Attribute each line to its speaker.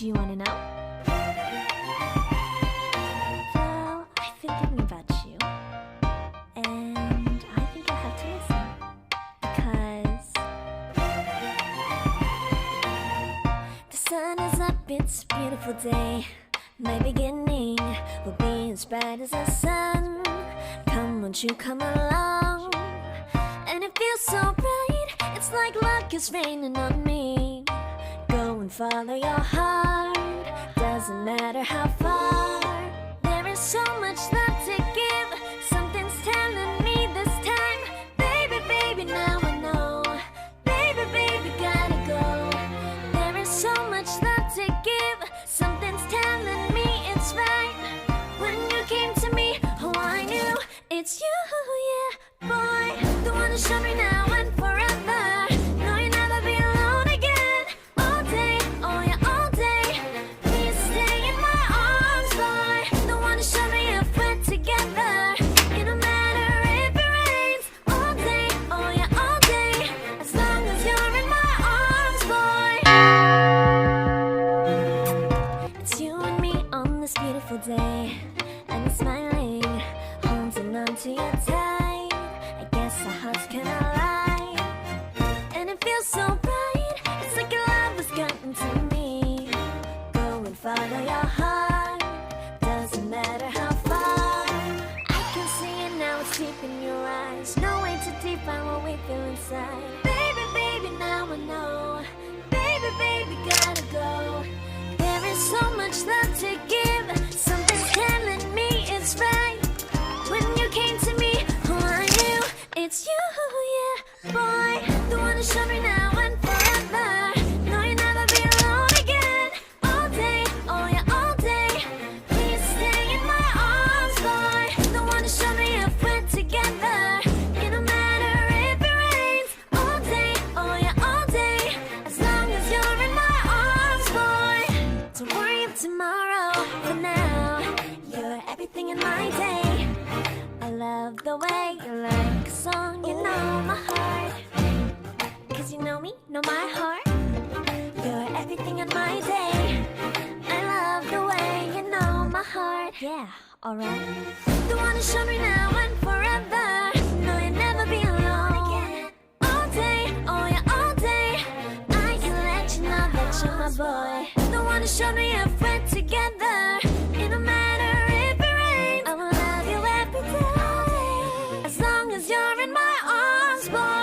Speaker 1: Do you want to know? Well, I've been thinking about you, and I think I have to listen, because the sun is up, it's a beautiful day. My beginning will be as bright as the sun. Come, won't you come along? And it feels so bright, it's like luck is raining on me. Go and follow your heart, doesn't matter how far. There is so much love to give, something's telling me this time. Baby, baby, now I know. Baby, baby, gotta go. There is so much love to give, something's telling me it's right. When you came to me, oh, I knew it's you, yeah, boy. The one who showed me now and forever. No, you'll never be alone again. All day, oh yeah, all day. Please stay in my arms, boy. The one who showed me if we're together. It don't matter if it rains. All day, oh yeah, all day. As long as you're in my arms, boy. It's you and me on this beautiful day, and it's smiling, holding on to your tight. I guess our hearts can align, and it feels so bright. It's like your love has gotten to me. Go and follow your heart, doesn't matter how far. I can see it now, it's deep in your eyes. No way to define what we feel inside. Baby, baby, now I know. Baby, baby, gotta go. There is so much love to give, something's telling me it's right. When you came to me, oh, I knew it's you, yeah, boy. The one who showed me now and forever. No, you'll never be alone again. All day, oh yeah, all day. Please stay in my arms, boy. The one who showed me if we're together. It don't matter if it rains. All day, oh yeah, all day. As long as you're in my arms, boy. Don't worry of tomorrow. For now, you're everything in my day. I love the way you like a song, you know my heart. Cause you know me, know my heart. You're everything in my day. I love the way you know my heart. Yeah, alright. The one who showed me now and forever. No, you'll never be alone again. All day, oh yeah, all day. I can let you know that you're my boy. The one who showed me if we're together. It don't matter if it rains. I will love you every day. As long as you're in my arms, boy.